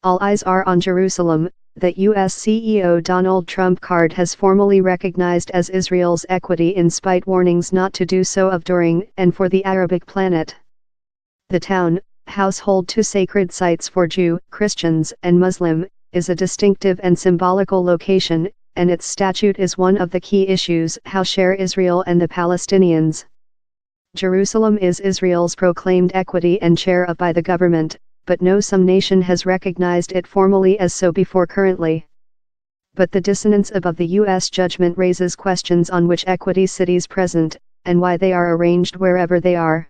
All eyes are on Jerusalem. The U.S. CEO Donald Trump card has formally recognized as Israel's equity in spite warnings not to do so of during and for the Arabic planet. The town, household to sacred sites for Jew, Christians, and Muslim, is a distinctive and symbolical location, and its statute is one of the key issues: how share Israel and the Palestinians. Jerusalem is Israel's proclaimed equity and share of by the government, but no some nation has recognized it formally as so before currently. But the dissonance above the U.S. judgment raises questions on which equity cities present, and why they are arranged wherever they are.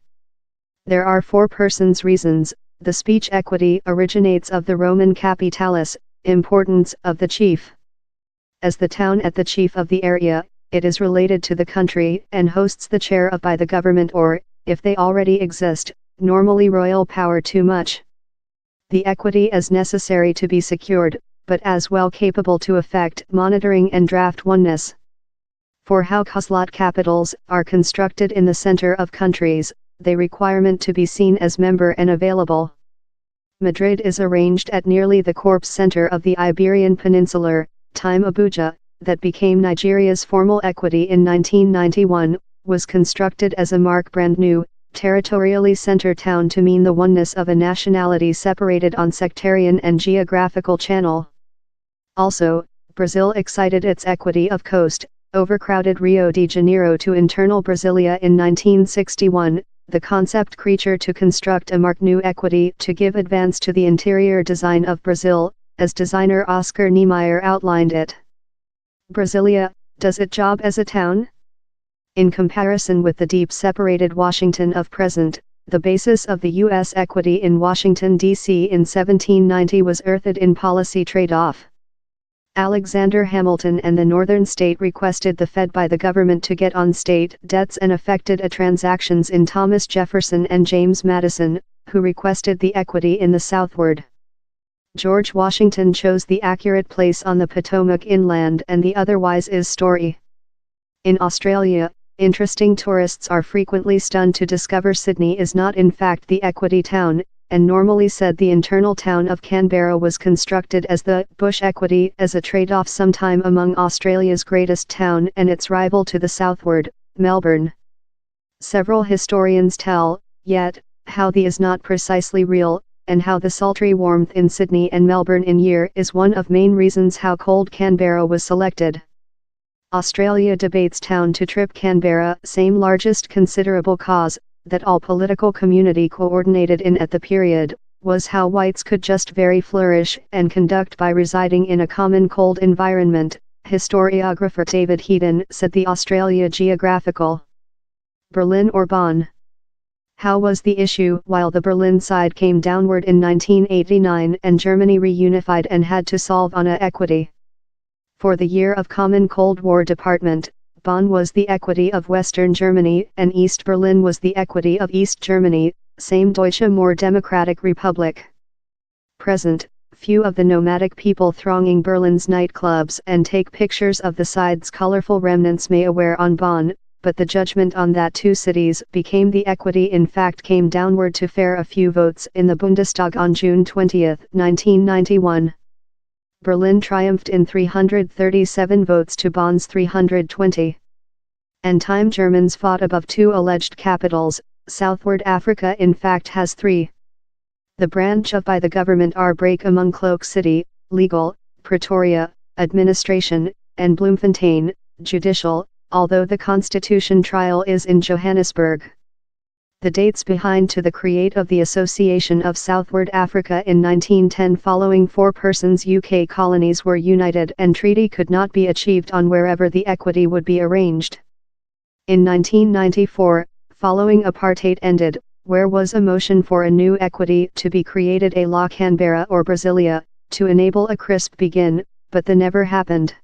There are 4 persons reasons. The speech equity originates of the Roman capitalis, importance of the chief. As the town at the chief of the area, it is related to the country and hosts the chair of by the government or, if they already exist, normally royal power too much. The equity is necessary to be secured, but as well capable to effect monitoring and draft oneness. For how Kazlat capitals are constructed in the center of countries, they requirement to be seen as member and available. Madrid is arranged at nearly the corpse center of the Iberian Peninsula, time Abuja, that became Nigeria's formal equity in 1991, was constructed as a mark brand new, territorially center town to mean the oneness of a nationality separated on sectarian and geographical channel. Also, Brazil excited its equity of coast, overcrowded Rio de Janeiro to internal Brasilia in 1961, the concept creature to construct a mark new equity to give advance to the interior design of Brazil, as designer Oscar Niemeyer outlined it. Brasilia, does it job as a town? In comparison with the deep separated Washington of present, the basis of the U.S. equity in Washington, D.C. in 1790 was earthed in policy trade-off. Alexander Hamilton and the northern state requested the Fed by the government to get on state debts and affected transactions in Thomas Jefferson and James Madison, who requested the equity in the southward. George Washington chose the accurate place on the Potomac inland and the otherwise is story. In Australia, interesting tourists are frequently stunned to discover Sydney is not in fact the equity town, and normally said the internal town of Canberra was constructed as the bush equity as a trade-off sometime among Australia's greatest town and its rival to the southward, Melbourne. Several historians tell, yet, how the is not precisely real, and how the sultry warmth in Sydney and Melbourne in year is one of main reasons how cold Canberra was selected. Australia debates town to trip Canberra, same largest considerable cause, that all political community coordinated in at the period, was how whites could just very flourish and conduct by residing in a common cold environment, historiographer David Heaton said the Australia Geographical. Berlin or Bonn? How was the issue while the Berlin side came downward in 1989 and Germany reunified and had to solve on a equity? For the year of Common Cold War Department, Bonn was the equity of Western Germany and East Berlin was the equity of East Germany, same Deutsche more Democratic Republic. Present, few of the nomadic people thronging Berlin's nightclubs and take pictures of the side's colorful remnants may aware on Bonn, but the judgment on that 2 cities became the equity in fact came downward to fare a few votes in the Bundestag on June 20, 1991. Berlin triumphed in 337 votes to Bonn's 320. And time Germans fought above 2 alleged capitals, southward Africa in fact has 3. The branch of by the government are break among Cloak City, legal, Pretoria, administration, and Bloemfontein, judicial, although the Constitution trial is in Johannesburg. The dates behind to the create of the Association of Southward Africa in 1910 following 4 persons UK colonies were united and treaty could not be achieved on wherever the equity would be arranged. In 1994, following apartheid ended, where was a motion for a new equity to be created a la Canberra or Brasilia, to enable a crisp begin, but the never happened.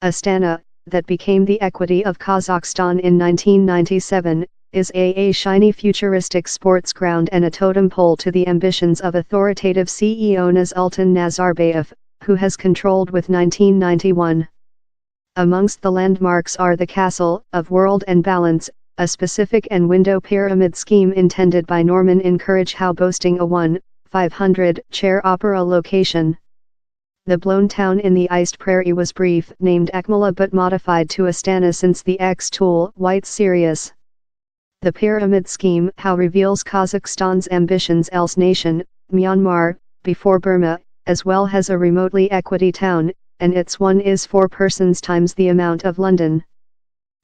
Astana, that became the equity of Kazakhstan in 1997, is a shiny futuristic sports ground and a totem pole to the ambitions of authoritative CEO Nursultan Nazarbayev, who has controlled with 1991. Amongst the landmarks are the Castle of World and Balance, a specific and window pyramid scheme intended by Norman encourage how boasting a 1, 500 Chair Opera location. The blown town in the iced prairie was brief, named Akmala but modified to Astana since the X-Tool, White Sirius. The pyramid scheme how reveals Kazakhstan's ambitions else nation, Myanmar, before Burma, as well has a remotely equity town, and its one is 4 persons times the amount of London.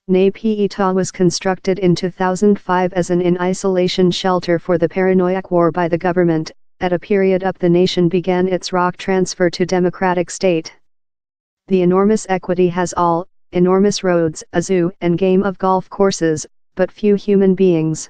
Nay Peta was constructed in 2005 as an in-isolation shelter for the paranoiac war by the government, at a period up the nation began its rock transfer to democratic state. The enormous equity has all, enormous roads, a zoo and game of golf courses, but few human beings.